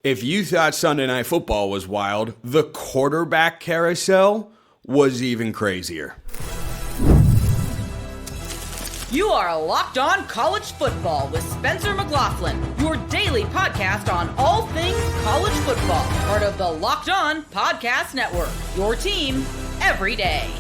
If you thought Sunday Night Football was wild, the quarterback carousel was even crazier. You are Locked On College Football with Spencer McLaughlin, your daily podcast on all things college football. Part of the Locked On Podcast Network, your team every day.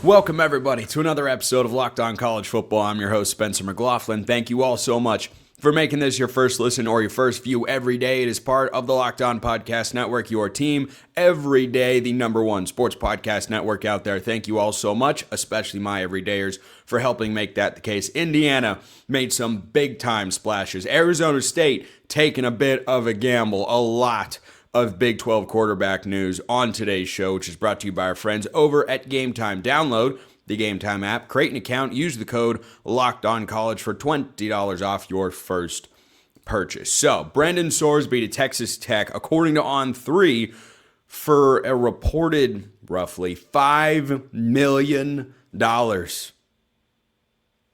Welcome, everybody, to another episode of Locked On College Football. I'm your host, Spencer McLaughlin. Thank you all so much for making this your first listen or your first view every day. It is part of the Locked On Podcast Network, your team every day, the number one sports podcast network out there. Thank you all so much, especially my everydayers, for helping make that the case. Indiana made some big-time splashes. Arizona State taking a bit of a gamble. A lot of Big 12 quarterback news on today's show, which is brought to you by our friends over at Game Time. Download the Game Time app, create an account, use the code LOCKEDONCollege for $20 off your first purchase. So, Brendan Sorsby to Texas Tech, according to On3, for a reported roughly $5 million. Do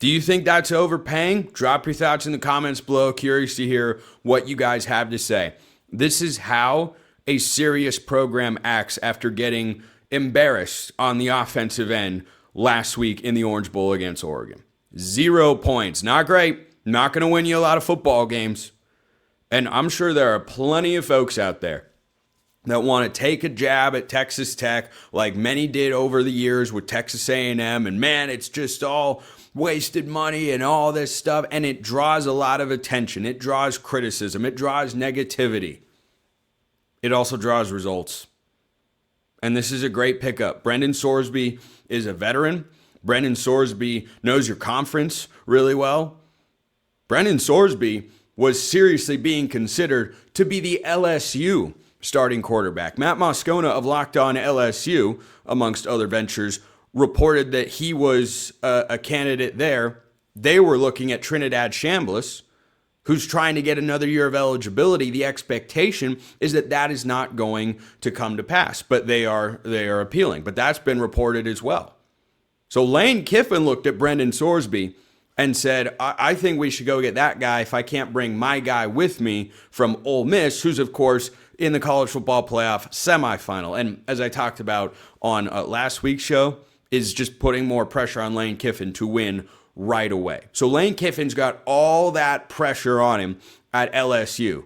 you think that's overpaying? Drop your thoughts in the comments below. Curious to hear what you guys have to say. This is how a serious program acts after getting embarrassed on the offensive end last week in the Orange Bowl against Oregon. 0 points. Not great. Not going to win you a lot of football games. And I'm sure there are plenty of folks out there that want to take a jab at Texas Tech like many did over the years with Texas A&M. And man, it's just all wasted money and all this stuff. And it draws a lot of attention. It draws criticism. It draws negativity. It also draws results. And this is a great pickup. Brendan Sorsby is a veteran. Brendan Sorsby knows your conference really well. Brendan Sorsby was seriously being considered to be the LSU starting quarterback. Matt Moscona of Locked On LSU, amongst other ventures, reported that he was a candidate there. They were looking at Trinidad Chambliss, who's trying to get another year of eligibility. The expectation is that that is not going to come to pass, but they are appealing. But that's been reported as well. So Lane Kiffin looked at Brendan Sorsby and said, I think we should go get that guy if I can't bring my guy with me from Ole Miss, who's, of course, in the college football playoff semifinal. And as I talked about on last week's show, is just putting more pressure on Lane Kiffin to win right away. So Lane Kiffin's got all that pressure on him at LSU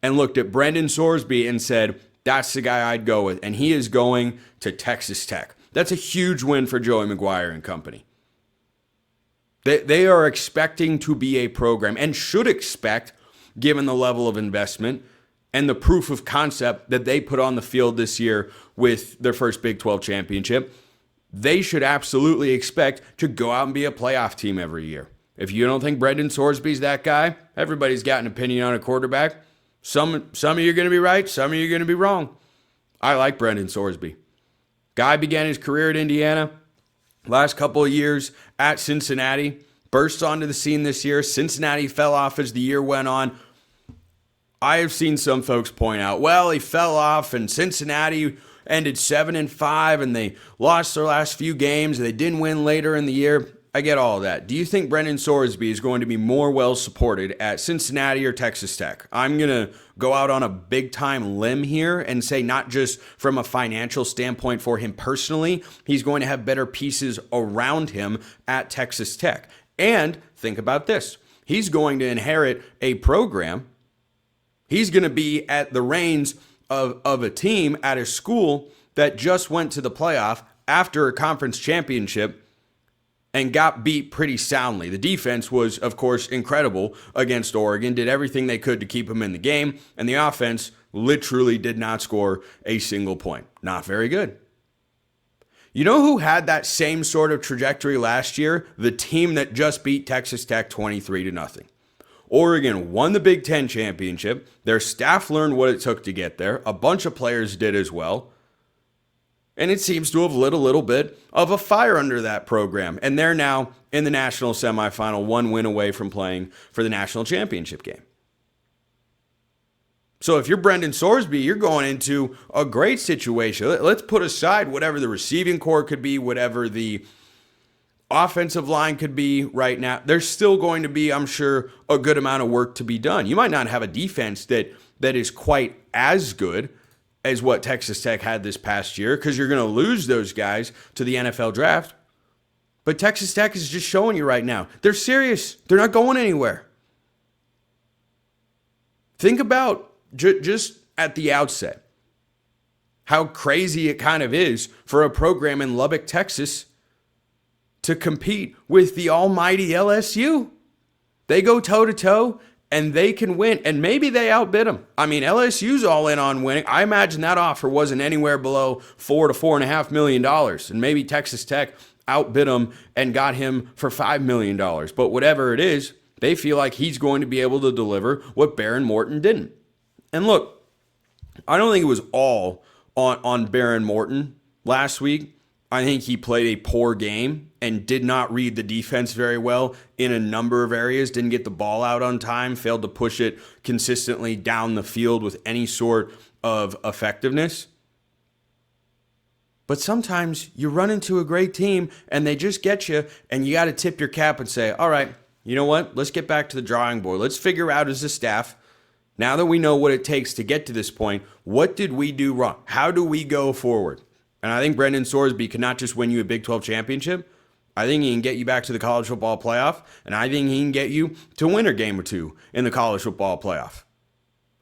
and looked at Brendan Sorsby and said, that's the guy I'd go with. And he is going to Texas Tech. That's a huge win for Joey McGuire and company. They are expecting to be a program and should expect, given the level of investment and the proof of concept that they put on the field this year with their first Big 12 championship, they should absolutely expect to go out and be a playoff team every year. If you don't think Brendan Sorsby's that guy, everybody's got an opinion on a quarterback. Some of you are going to be right, some of you are going to be wrong. I like Brendan Sorsby. Guy began his career at Indiana, last couple of years at Cincinnati, burst onto the scene this year. Cincinnati fell off as the year went on. I have seen some folks point out, well, he fell off and Cincinnati ended 7-5 and they lost their last few games. They didn't win later in the year. I get all of that. Do you think Brendan Sorsby is going to be more well supported at Cincinnati or Texas Tech? I'm going to go out on a big time limb here and say not just from a financial standpoint for him personally, he's going to have better pieces around him at Texas Tech. And think about this. He's going to inherit a program. He's going to be at the reins of a team at a school that just went to the playoff after a conference championship and got beat pretty soundly. The defense was, of course, incredible against Oregon, did everything they could to keep them in the game, and the offense literally did not score a single point. Not very good. You know who had that same sort of trajectory last year? The team that just beat Texas Tech 23-0. Oregon won the Big Ten championship. Their staff learned what it took to get there. A bunch of players did as well. And it seems to have lit a little bit of a fire under that program. And they're now in the national semifinal, one win away from playing for the national championship game. So if you're Brendan Sorsby, you're going into a great situation. Let's put aside whatever the receiving core could be, whatever the offensive line could be right now. There's still going to be, I'm sure, a good amount of work to be done. You might not have a defense that that is quite as good as what Texas Tech had this past year, because you're going to lose those guys to the NFL draft. But Texas Tech is just showing you right now, they're serious. They're not going anywhere. Think about just at the outset how crazy it kind of is for a program in Lubbock, Texas to compete with the almighty LSU. They go toe-to-toe and they can win, and maybe they outbid them. I mean, LSU's all in on winning. I imagine that offer wasn't anywhere below $4 to $4.5 million, and maybe Texas Tech outbid him and got him for $5 million. But whatever it is, they feel like he's going to be able to deliver what Behren Morton didn't. And look, I don't think it was all on Behren Morton last week. I think he played a poor game and did not read the defense very well in a number of areas, didn't get the ball out on time, failed to push it consistently down the field with any sort of effectiveness. But sometimes you run into a great team and they just get you, and you got to tip your cap and say, all right, you know what? Let's get back to the drawing board. Let's figure out as a staff, now that we know what it takes to get to this point, what did we do wrong? How do we go forward? And I think Brendan Sorsby can not just win you a Big 12 championship, I think he can get you back to the college football playoff, and I think he can get you to win a game or two in the college football playoff.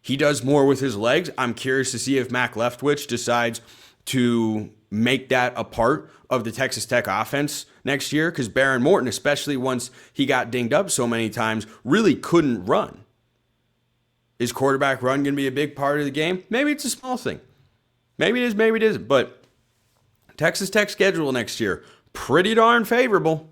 He does more with his legs. I'm curious to see if Mac Leftwich decides to make that a part of the Texas Tech offense next year, because Behren Morton, especially once he got dinged up so many times, really couldn't run. Is quarterback run going to be a big part of the game? Maybe it's a small thing. Maybe it is, maybe it isn't. But Texas Tech schedule next year, pretty darn favorable.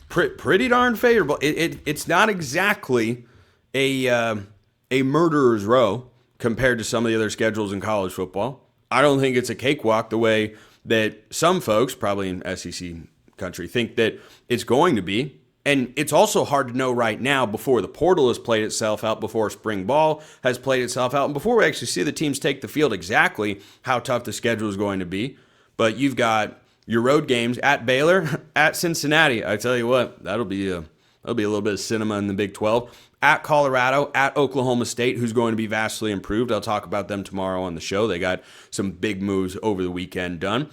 Pretty darn favorable. It's not exactly a murderer's row compared to some of the other schedules in college football. I don't think it's a cakewalk the way that some folks, probably in SEC country, think that it's going to be. And it's also hard to know right now, before the portal has played itself out, before spring ball has played itself out, and before we actually see the teams take the field, exactly how tough the schedule is going to be. But you've got your road games at Baylor, at Cincinnati. I tell you what, that'll be a little bit of cinema in the Big 12. At Colorado, at Oklahoma State, who's going to be vastly improved. I'll talk about them tomorrow on the show. They got some big moves over the weekend done.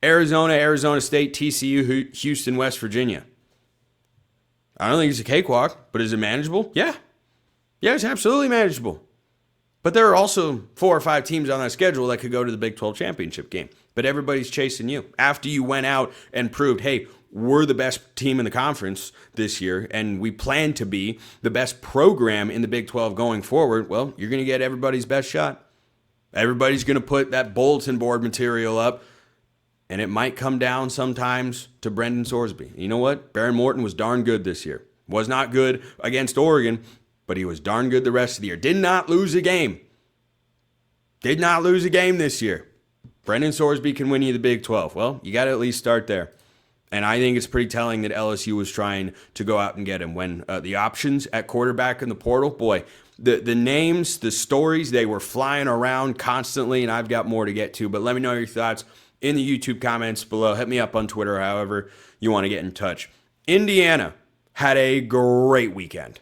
Arizona, Arizona State, TCU, Houston, West Virginia. I don't think it's a cakewalk, but is it manageable? Yeah. Yeah, it's absolutely manageable. But there are also 4 or 5 teams on that schedule that could go to the Big 12 championship game. But everybody's chasing you. After you went out and proved, hey, we're the best team in the conference this year, and we plan to be the best program in the Big 12 going forward, well, you're going to get everybody's best shot. Everybody's going to put that bulletin board material up, and it might come down sometimes to Brendan Sorsby. You know what? Behren Morton was darn good this year. Was not good against Oregon, but he was darn good the rest of the year. Did not lose a game. Did not lose a game this year. Brendan Sorsby can win you the Big 12. Well, you got to at least start there. And I think it's pretty telling that LSU was trying to go out and get him when the options at quarterback in the portal, boy, the names, the stories, they were flying around constantly, and I've got more to get to. But let me know your thoughts in the YouTube comments below. Hit me up on Twitter, however you want to get in touch. Indiana had a great weekend.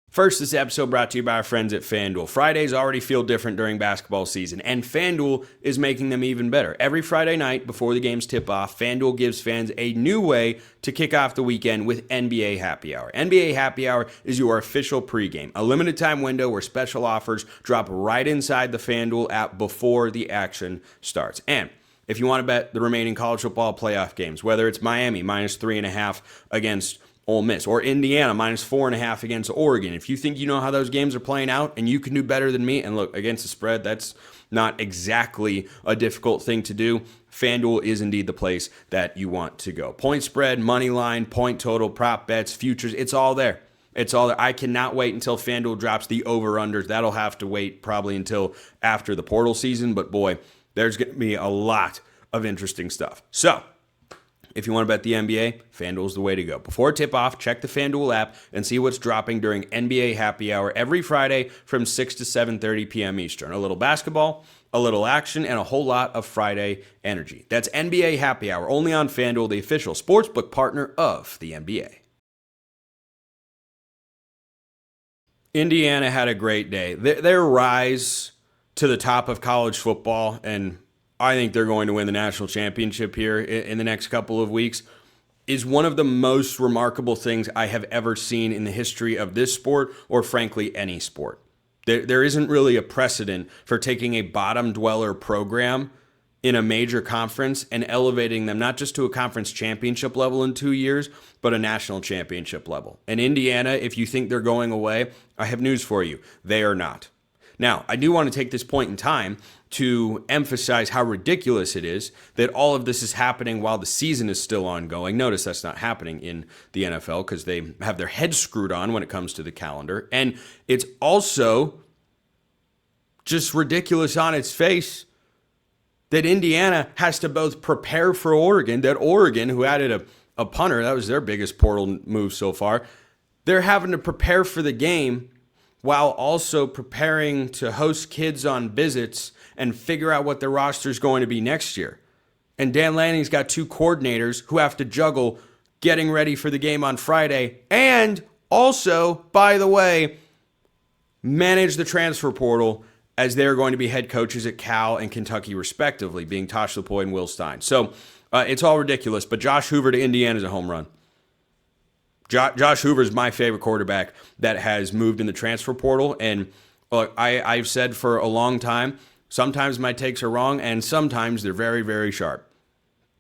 First, this episode brought to you by our friends at FanDuel. Fridays already feel different during basketball season, and FanDuel is making them even better. Every Friday night before the games tip off, FanDuel gives fans a new way to kick off the weekend with NBA Happy Hour. NBA Happy Hour is your official pregame, a limited time window where special offers drop right inside the FanDuel app before the action starts. And if you want to bet the remaining college football playoff games, whether it's Miami minus 3.5 against Ole Miss, or Indiana minus 4.5 against Oregon. If you think you know how those games are playing out and you can do better than me, and look, against the spread, that's not exactly a difficult thing to do. FanDuel is indeed the place that you want to go. Point spread, money line, point total, prop bets, futures, it's all there. It's all there. I cannot wait until FanDuel drops the over-unders. That'll have to wait probably until after the portal season, but boy, there's going to be a lot of interesting stuff. So, if you want to bet the NBA, FanDuel's the way to go. Before tip-off, check the FanDuel app and see what's dropping during NBA Happy Hour every Friday from 6 to 7:30 p.m. Eastern. A little basketball, a little action, and a whole lot of Friday energy. That's NBA Happy Hour, only on FanDuel, the official sportsbook partner of the NBA. Indiana had a great day. Their rise to the top of college football, and I think they're going to win the national championship here in the next couple of weeks, is one of the most remarkable things I have ever seen in the history of this sport, or frankly, any sport. There isn't really a precedent for taking a bottom dweller program in a major conference and elevating them not just to a conference championship level in 2 years, but a national championship level. And Indiana, if you think they're going away, I have news for you. They are not. Now, I do want to take this point in time to emphasize how ridiculous it is that all of this is happening while the season is still ongoing. Notice that's not happening in the NFL because they have their heads screwed on when it comes to the calendar. And it's also just ridiculous on its face that Indiana has to both prepare for Oregon, that Oregon, who added a punter, that was their biggest portal move so far, they're having to prepare for the game while also preparing to host kids on visits and figure out what their roster is going to be next year. And Dan Lanning's got 2 coordinators who have to juggle getting ready for the game on Friday and also, by the way, manage the transfer portal as they're going to be head coaches at Cal and Kentucky, respectively, being Tosh Lupoi and Will Stein. So it's all ridiculous, but Josh Hoover to Indiana is a home run. Josh Hoover is my favorite quarterback that has moved in the transfer portal. And look, I've said for a long time, sometimes my takes are wrong, and sometimes they're very, very sharp.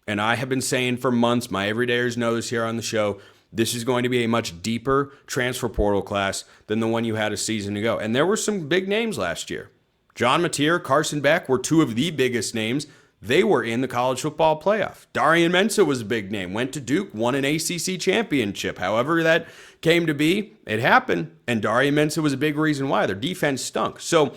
And I have been saying for months, my everydayers know this here on the show, this is going to be a much deeper transfer portal class than the one you had a season ago. And there were some big names last year. John Mateer, Carson Beck were 2 of the biggest names. They were in the college football playoff. Darian Mensah was a big name, went to Duke, won an ACC championship. However that came to be, it happened. And Darian Mensah was a big reason why. Their defense stunk. So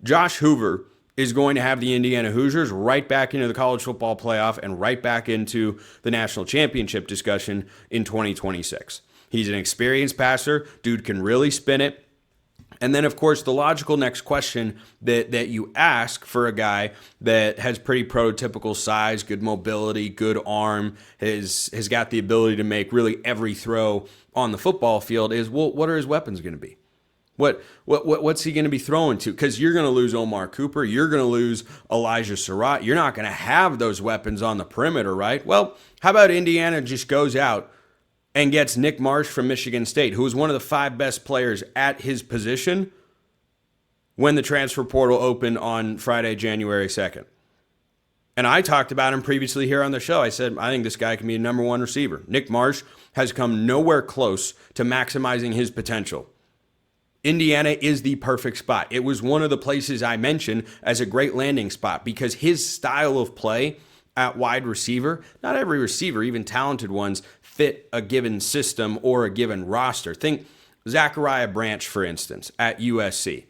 Josh Hoover is going to have the Indiana Hoosiers right back into the college football playoff and right back into the national championship discussion in 2026. He's an experienced passer. Dude can really spin it. And then, of course, the logical next question that you ask for a guy that has pretty prototypical size, good mobility, good arm, has got the ability to make really every throw on the football field is, well, what are his weapons going to be? What's he going to be throwing to? Because you're going to lose Omar Cooper. You're going to lose Elijah Surratt. You're not going to have those weapons on the perimeter, right? Well, how about Indiana just goes out and gets Nick Marsh from Michigan State, who was one of the 5 best players at his position when the transfer portal opened on Friday, January 2nd. And I talked about him previously here on the show. I said, I think this guy can be a number 1 receiver. Nick Marsh has come nowhere close to maximizing his potential. Indiana is the perfect spot. It was one of the places I mentioned as a great landing spot because his style of play at wide receiver, not every receiver, even talented ones, fit a given system or a given roster. Think Zachariah Branch, for instance, at USC.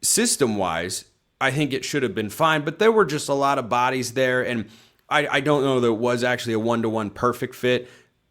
System-wise, I think it should have been fine, but there were just a lot of bodies there, and I don't know that it was actually a one-to-one perfect fit.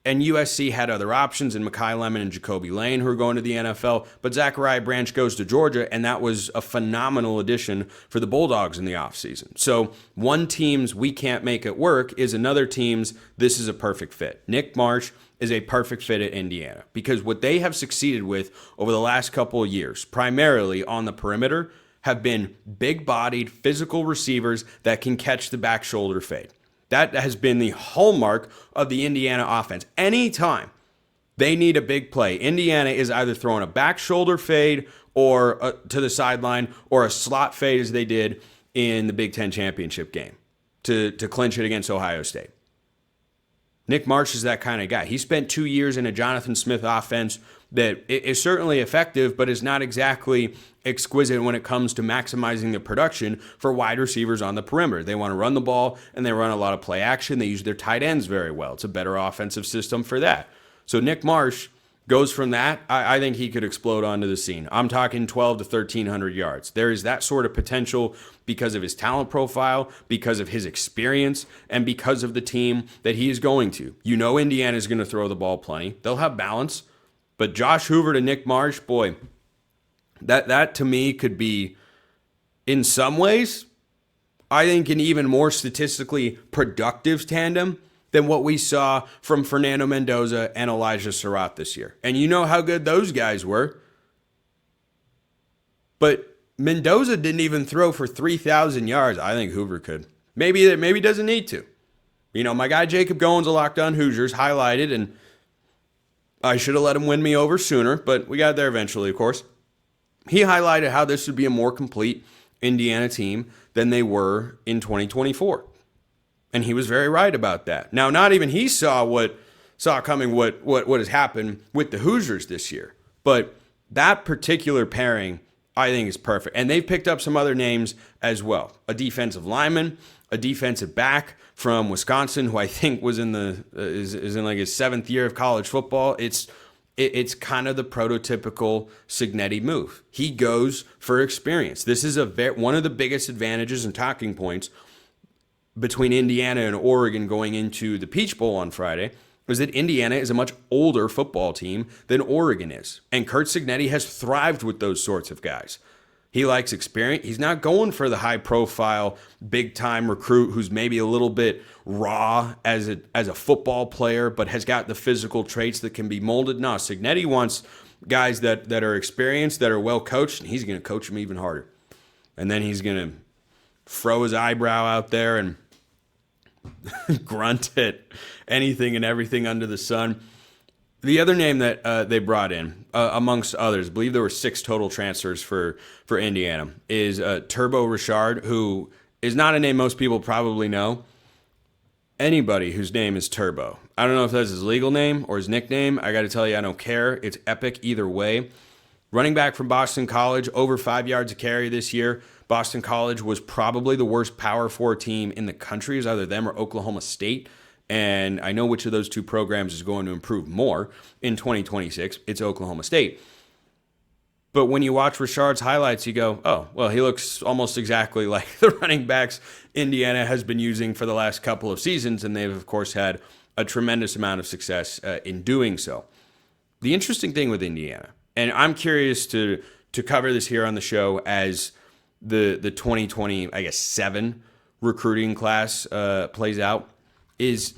And USC had other options in Mekhi Lemon and Jacoby Lane who are going to the NFL, but Zachariah Branch goes to Georgia, and that was a phenomenal addition for the Bulldogs in the offseason. So one team's we can't make it work is another team's this is a perfect fit. Nick Marsh is a perfect fit at Indiana because what they have succeeded with over the last couple of years, primarily on the perimeter, have been big-bodied, physical receivers that can catch the back shoulder fade. That has been the hallmark of the Indiana offense. Anytime they need a big play, Indiana is either throwing a back shoulder fade or to the sideline or a slot fade as they did in the Big Ten championship game to clinch it against Ohio State. Nick Marsh is that kind of guy. He spent 2 years in a Jonathan Smith offense that is certainly effective, but is not exactly exquisite when it comes to maximizing the production for wide receivers on the perimeter. They want to run the ball, and they run a lot of play action. They use their tight ends very well. It's a better offensive system for that. So Nick Marsh goes from that. I think he could explode onto the scene. I'm talking 12 to 1,300 yards. There is that sort of potential because of his talent profile, because of his experience, and because of the team that he is going to. You know Indiana is going to throw the ball plenty. They'll have balance. But Josh Hoover to Nick Marsh, boy, that to me could be, in some ways, I think an even more statistically productive tandem than what we saw from Fernando Mendoza and Elijah Surratt this year. And you know how good those guys were. But Mendoza didn't even throw for 3,000 yards. I think Hoover could. Maybe doesn't need to. My guy Jacob Goins of Locked On Hoosiers highlighted, and I should have let him win me over sooner, but we got there eventually, of course. He highlighted how this would be a more complete Indiana team than they were in 2024. And he was very right about that. Now, not even he saw coming what has happened with the Hoosiers this year. But that particular pairing, I think, is perfect. And they've picked up some other names as well. A defensive lineman, a defensive back from Wisconsin, who I think was is in like his 7th year of college football. It's kind of the prototypical Cignetti move. He goes for experience. This is one of the biggest advantages and talking points between Indiana and Oregon going into the Peach Bowl on Friday is that Indiana is a much older football team than Oregon is. And Curt Cignetti has thrived with those sorts of guys. He likes experience. He's not going for the high-profile, big-time recruit who's maybe a little bit raw as a football player, but has got the physical traits that can be molded. No, Cignetti wants guys that are experienced, that are well-coached, and he's going to coach them even harder. And then he's going to throw his eyebrow out there and grunt at anything and everything under the sun. The other name that they brought in, amongst others, I believe there were 6 total transfers for Indiana, is Turbo Richard, who is not a name most people probably know. Anybody whose name is Turbo. I don't know if that's his legal name or his nickname. I got to tell you, I don't care. It's epic either way. Running back from Boston College, over 5 yards a carry this year. Boston College was probably the worst Power 4 team in the country. It was either them or Oklahoma State. And I know which of those two programs is going to improve more in 2026. It's Oklahoma State. But when you watch Richard's highlights, you go, oh, well, he looks almost exactly like the running backs Indiana has been using for the last couple of seasons, and they've, of course, had a tremendous amount of success in doing so. The interesting thing with Indiana, and I'm curious to cover this here on the show as the 2020, I guess, 7 recruiting class plays out, is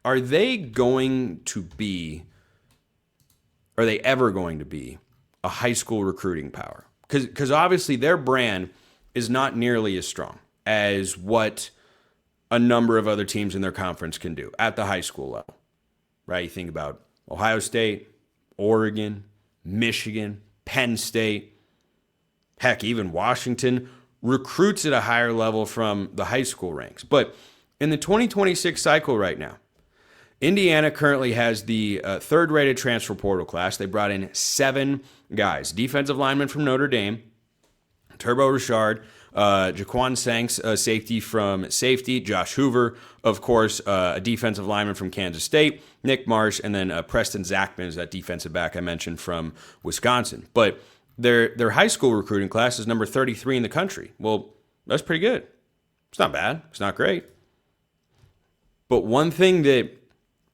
are they ever going to be a high school recruiting power? Because obviously their brand is not nearly as strong as what a number of other teams in their conference can do at the high school level, right? You think about Ohio State, Oregon, Michigan, Penn State, heck, even Washington recruits at a higher level from the high school ranks. But in the 2026 cycle right now, Indiana currently has the third-rated transfer portal class. They brought in 7 guys. Defensive lineman from Notre Dame, Turbo Richard, Jaquan Sanks, safety from safety, Josh Hoover, of course, a defensive lineman from Kansas State, Nick Marsh, and then Preston Zachman is that defensive back I mentioned from Wisconsin. But their high school recruiting class is number 33 in the country. Well, that's pretty good. It's not bad. It's not great. But one thing that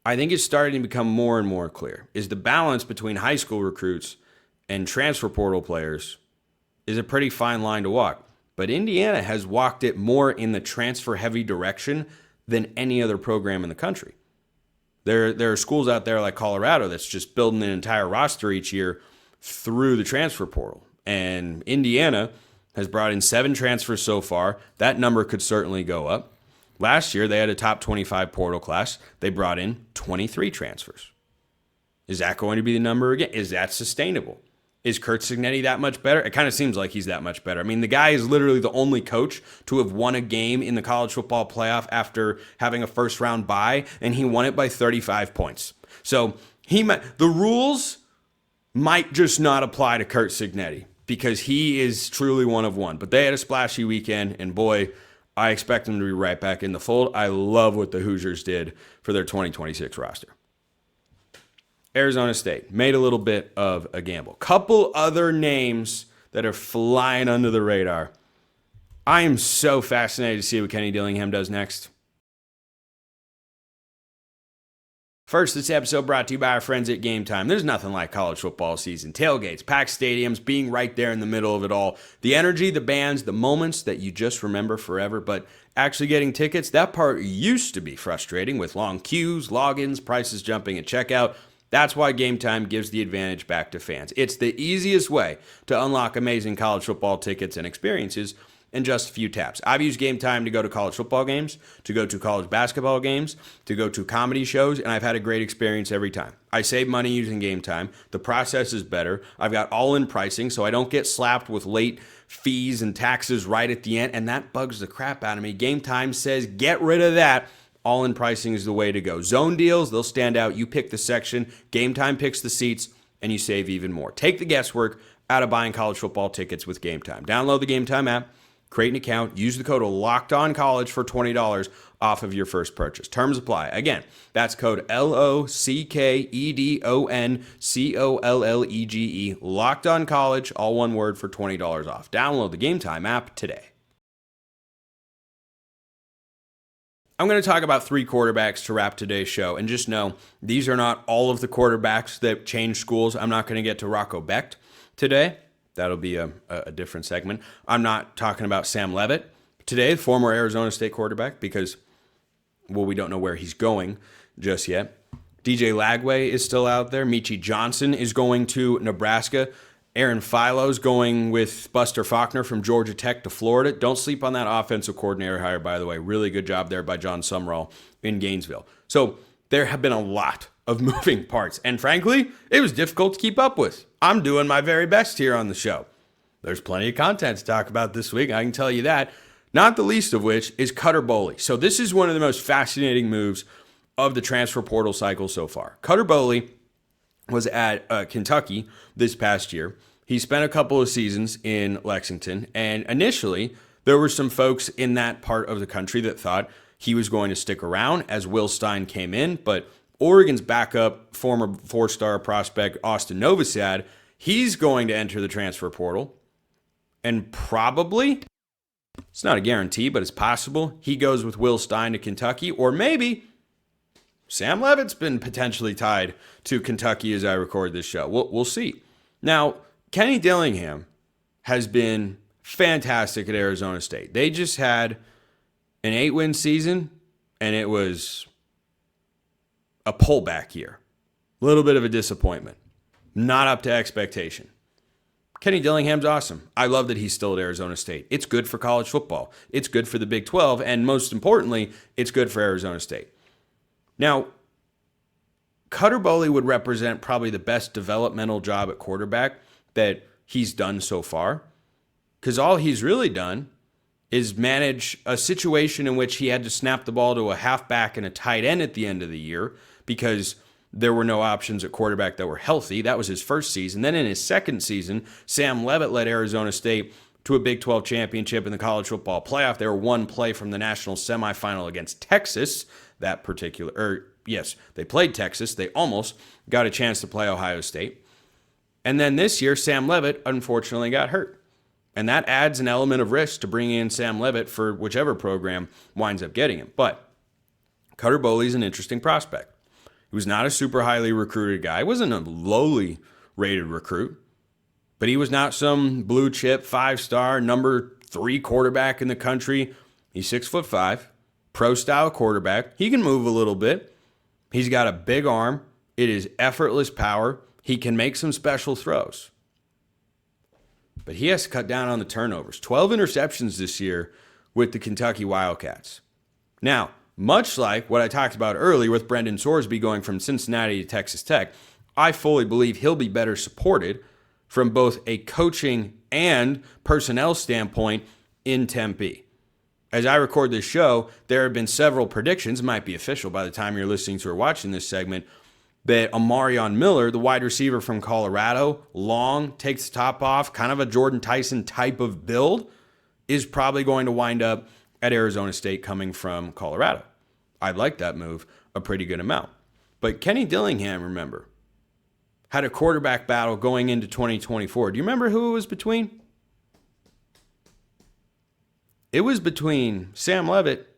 I think is starting to become more and more clear is the balance between high school recruits and transfer portal players is a pretty fine line to walk. But Indiana has walked it more in the transfer-heavy direction than any other program in the country. There are schools out there like Colorado that's just building an entire roster each year through the transfer portal. And Indiana has brought in 7 transfers so far. That number could certainly go up. Last year, they had a top 25 portal class. They brought in 23 transfers. Is that going to be the number again? Is that sustainable? Is Curt Cignetti that much better? It kind of seems like he's that much better. I mean, the guy is literally the only coach to have won a game in the college football playoff after having a first-round bye, and he won it by 35 points. So the rules might just not apply to Curt Cignetti because he is truly one of one. But they had a splashy weekend, and boy, I expect them to be right back in the fold. I love what the Hoosiers did for their 2026 roster. Arizona State made a little bit of a gamble. Couple other names that are flying under the radar. I am so fascinated to see what Kenny Dillingham does next. First, this episode brought to you by our friends at Game Time. There's nothing like college football season. Tailgates, packed stadiums, being right there in the middle of it all. The energy, the bands, the moments that you just remember forever. But actually getting tickets, that part used to be frustrating with long queues, logins, prices jumping at checkout. That's why Game Time gives the advantage back to fans. It's the easiest way to unlock amazing college football tickets and experiences in just a few taps. I've used Game Time to go to college football games, to go to college basketball games, to go to comedy shows, and I've had a great experience every time. I save money using Game Time. The process is better. I've got all-in pricing, so I don't get slapped with late fees and taxes right at the end, and that bugs the crap out of me. Game Time says, get rid of that. All-in pricing is the way to go. Zone deals, they'll stand out. You pick the section. Game Time picks the seats, and you save even more. Take the guesswork out of buying college football tickets with Game Time. Download the Game Time app, create an account, use the code LOCKEDONCollege for $20 off of your first purchase. Terms apply. Again, that's code LOCKEDONCOLLEGE, LOCKEDONCollege, all one word, for $20 off. Download the Game Time app today. I'm going to talk about 3 quarterbacks to wrap today's show, and just know these are not all of the quarterbacks that change schools. I'm not going to get to Rocco Becht today. That'll be a different segment. I'm not talking about Sam Leavitt today, former Arizona State quarterback, because, well, we don't know where he's going just yet. DJ Lagway is still out there. Michi Johnson is going to Nebraska. Aaron Philo's going with Buster Faulkner from Georgia Tech to Florida. Don't sleep on that offensive coordinator hire, by the way. Really good job there by John Sumrall in Gainesville. So there have been a lot of moving parts, and frankly, it was difficult to keep up with. I'm doing my very best here on the show. There's plenty of content to talk about this week, I can tell you that. Not the least of which is Cutter Boley. So this is one of the most fascinating moves of the transfer portal cycle so far. Cutter Boley was at Kentucky this past year. He spent a couple of seasons in Lexington, and initially there were some folks in that part of the country that thought he was going to stick around as Will Stein came in, but Oregon's backup, former 4-star prospect Austin Novosad, he's going to enter the transfer portal, and probably, it's not a guarantee, but it's possible, he goes with Will Stein to Kentucky, or maybe Sam Leavitt's been potentially tied to Kentucky as I record this show. We'll see. Now, Kenny Dillingham has been fantastic at Arizona State. They just had an 8-win season, and it was a pullback year. A little bit of a disappointment. Not up to expectation. Kenny Dillingham's awesome. I love that he's still at Arizona State. It's good for college football. It's good for the Big 12, and most importantly, it's good for Arizona State. Now, Cutter Boley would represent probably the best developmental job at quarterback that he's done so far, because all he's really done is manage a situation in which he had to snap the ball to a halfback and a tight end at the end of the year because there were no options at quarterback that were healthy. That was his first season. Then in his second season, Sam Leavitt led Arizona State to a Big 12 championship in the college football playoff. They were one play from the national semifinal against Texas. They played Texas. They almost got a chance to play Ohio State. And then this year, Sam Leavitt unfortunately got hurt. And that adds an element of risk to bring in Sam Leavitt for whichever program winds up getting him. But Cutter Boley's an interesting prospect. He was not a super highly recruited guy. He wasn't a lowly rated recruit. But he was not some blue chip, 5-star, number 3 quarterback in the country. He's 6'5", pro-style quarterback. He can move a little bit. He's got a big arm. It is effortless power. He can make some special throws. But he has to cut down on the turnovers. 12 interceptions this year with the Kentucky Wildcats. Now, much like what I talked about earlier with Brendan Sorsby going from Cincinnati to Texas Tech, I fully believe he'll be better supported from both a coaching and personnel standpoint in Tempe. As I record this show, there have been several predictions, it might be official by the time you're listening to or watching this segment, that Amarion Miller, the wide receiver from Colorado, long, takes the top off, kind of a Jordan Tyson type of build, is probably going to wind up at Arizona State coming from Colorado. I'd like that move a pretty good amount. But Kenny Dillingham, remember, had a quarterback battle going into 2024. Do you remember who it was between? It was between Sam Leavitt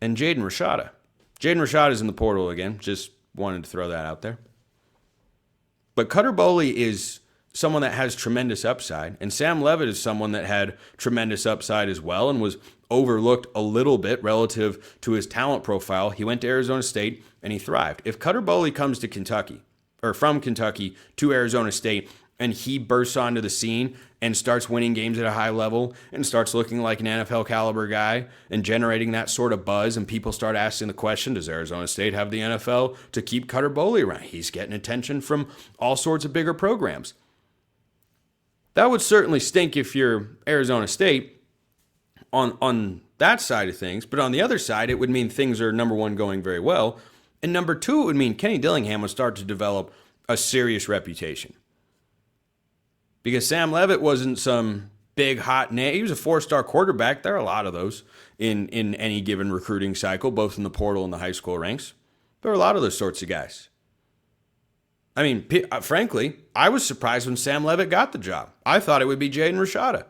and Jaden Rashada. Jaden Rashada is in the portal again. Just wanted to throw that out there. But Cutter Boley is someone that has tremendous upside, and Sam Leavitt is someone that had tremendous upside as well and was overlooked a little bit relative to his talent profile. He went to Arizona State, and he thrived. If Cutter Boley comes to Kentucky, from Kentucky to Arizona State, and he bursts onto the scene and starts winning games at a high level and starts looking like an NFL caliber guy and generating that sort of buzz, and people start asking the question, does Arizona State have the NFL to keep Cutter Boley around? He's getting attention from all sorts of bigger programs. That would certainly stink if you're Arizona State on that side of things, but on the other side, it would mean things are, number one, going very well, and number two, it would mean Kenny Dillingham would start to develop a serious reputation. Because Sam Leavitt wasn't some big hot name. He was a 4-star quarterback. There are a lot of those in any given recruiting cycle, both in the portal and the high school ranks. There are a lot of those sorts of guys. I mean, frankly, I was surprised when Sam Leavitt got the job. I thought it would be Jaden Rashada.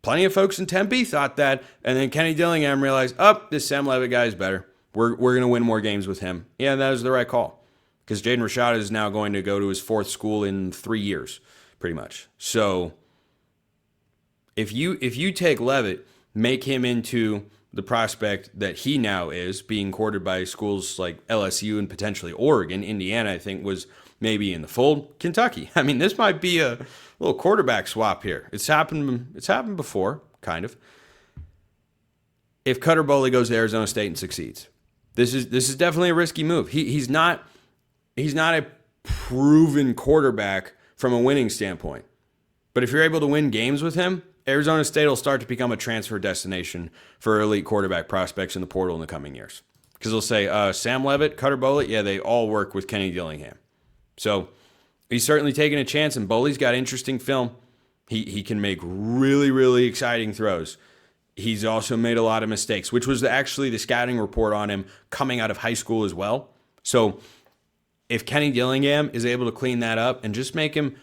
Plenty of folks in Tempe thought that, and then Kenny Dillingham realized, this Sam Leavitt guy is better. We're going to win more games with him. Yeah, that was the right call. Because Jaden Rashada is now going to go to his 4th school in 3 years, pretty much. So if you take Leavitt, make him into the prospect that he now is, being courted by schools like LSU and potentially Oregon. Indiana, I think, was maybe in the fold. Kentucky. I mean, this might be a little quarterback swap here. It's happened before, kind of. If Cutter Boley goes to Arizona State and succeeds, this is definitely a risky move. He's not a proven quarterback from a winning standpoint. But if you're able to win games with him, Arizona State will start to become a transfer destination for elite quarterback prospects in the portal in the coming years. Because they'll say, Sam Leavitt, Cutter Boley, yeah, they all work with Kenny Dillingham. So he's certainly taking a chance, and Boley's got interesting film. He can make really, really exciting throws. He's also made a lot of mistakes, which was actually the scouting report on him coming out of high school as well. So if Kenny Dillingham is able to clean that up and just make him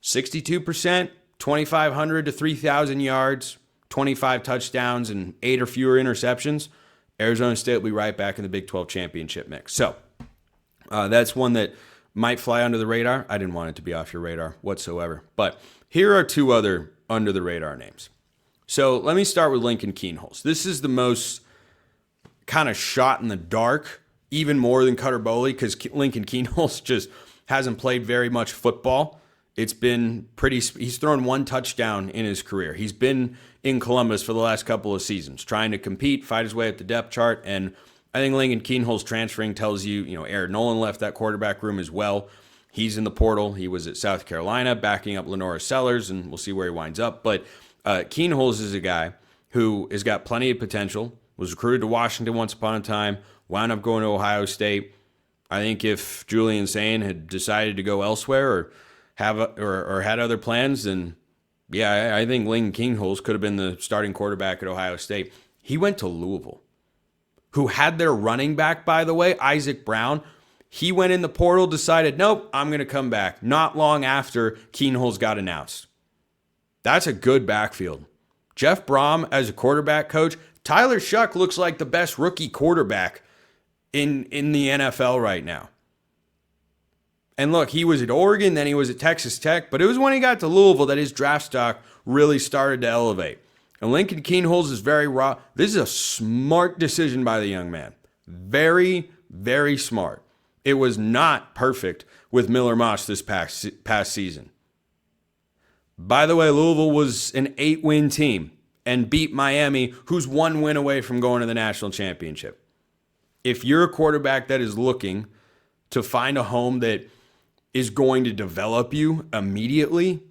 62%, 2,500 to 3,000 yards, 25 touchdowns, and 8 or fewer interceptions, Arizona State will be right back in the Big 12 championship mix. So that's one that might fly under the radar. I didn't want it to be off your radar whatsoever. But here are 2 other under the radar names. So let me start with Lincoln Kienholz. This is the most kind of shot in the dark, even more than Cutter Boley, because Lincoln Kienholz just hasn't played very much football. It's been he's thrown 1 touchdown in his career. He's been in Columbus for the last couple of seasons, trying to compete, fight his way up the depth chart, and I think Lincoln Kienholz transferring tells you, Aaron Nolan left that quarterback room as well. He's in the portal. He was at South Carolina, backing up Lenora Sellers, and we'll see where he winds up. But Kienholz is a guy who has got plenty of potential, was recruited to Washington once upon a time, wound up going to Ohio State. I think if Julian Sain had decided to go elsewhere or had other plans, then yeah, I think Lincoln Kienholz could have been the starting quarterback at Ohio State. He went to Louisville, who had their running back, by the way, Isaac Brown. He went in the portal, decided, nope, I'm going to come back. Not long after Kienholz got announced. That's a good backfield. Jeff Brom as a quarterback coach. Tyler Shuck looks like the best rookie quarterback in the NFL right now. And look, he was at Oregon, then he was at Texas Tech, but it was when he got to Louisville that his draft stock really started to elevate. And Lincoln Kienholz is very raw. This is a smart decision by the young man. Very, very smart. It was not perfect with Miller Moss this past season. By the way, Louisville was an 8-win team and beat Miami, who's 1 win away from going to the national championship. If you're a quarterback that is looking to find a home that is going to develop you immediately,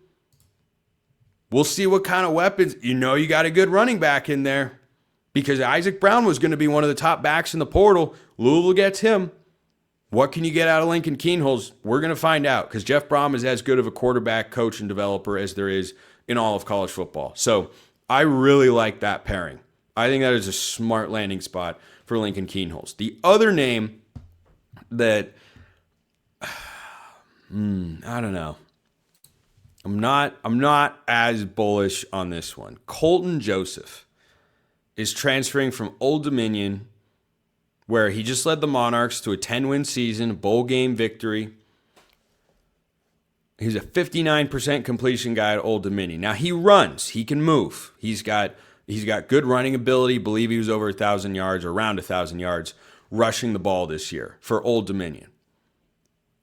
we'll see what kind of weapons. You got a good running back in there because Isaac Brown was going to be one of the top backs in the portal. Louisville gets him. What can you get out of Lincoln Kienholz? We're going to find out because Jeff Brom is as good of a quarterback, coach, and developer as there is in all of college football. So I really like that pairing. I think that is a smart landing spot for Lincoln Kienholz. The other name that, I don't know. I'm not as bullish on this one. Colton Joseph is transferring from Old Dominion, where he just led the Monarchs to a 10-win season, a bowl game victory. He's a 59% completion guy at Old Dominion. Now he runs, he can move. He's got good running ability. I believe he was over 1,000 yards or around 1,000 yards rushing the ball this year for Old Dominion.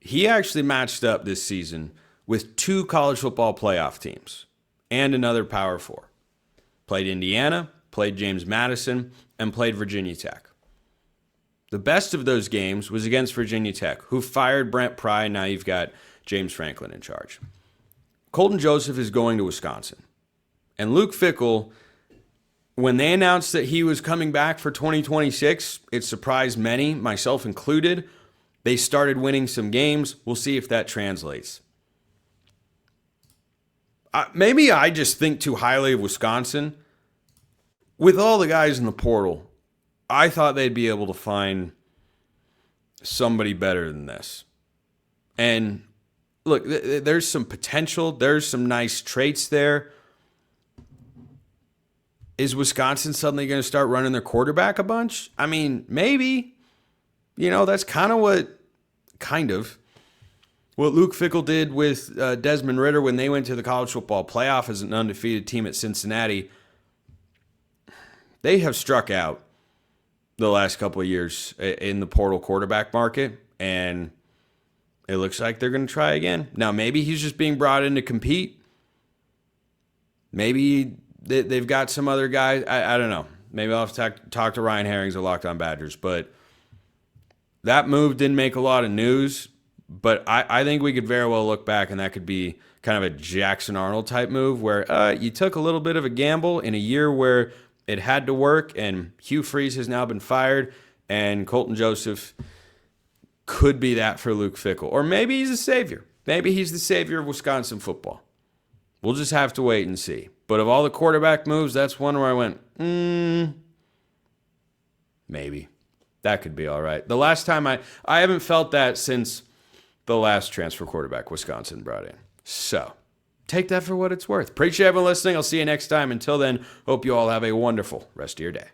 he actually matched up this season with 2 college football playoff teams and another Power 4. Played Indiana, played James Madison, and played Virginia Tech. The best of those games was against Virginia Tech, who fired Brent Pry, and now you've got James Franklin in charge. Colton Joseph is going to Wisconsin. And Luke Fickell, when they announced that he was coming back for 2026, it surprised many, myself included. They started winning some games. We'll see if that translates. Maybe I just think too highly of Wisconsin. With all the guys in the portal, I thought they'd be able to find somebody better than this. And look, there's some potential. There's some nice traits there. Is Wisconsin suddenly going to start running their quarterback a bunch? I mean, maybe. That's kind of what Luke Fickell did with Desmond Ridder when they went to the college football playoff as an undefeated team at Cincinnati. They have struck out the last couple of years in the portal quarterback market, and it looks like they're going to try again. Now, maybe he's just being brought in to compete. Maybe they've got some other guys. I don't know. Maybe I'll have to talk to Ryan Herrings of Locked On Badgers, but that move didn't make a lot of news. But I think we could very well look back, and that could be kind of a Jackson Arnold type move where you took a little bit of a gamble in a year where it had to work, and Hugh Freeze has now been fired, and Colton Joseph could be that for Luke Fickell. Or maybe he's a savior. Maybe he's the savior of Wisconsin football. We'll just have to wait and see. But of all the quarterback moves, that's one where I went, maybe. That could be all right. The last time I haven't felt that since the last transfer quarterback Wisconsin brought in. So take that for what it's worth. Appreciate everyone listening. I'll see you next time. Until then, hope you all have a wonderful rest of your day.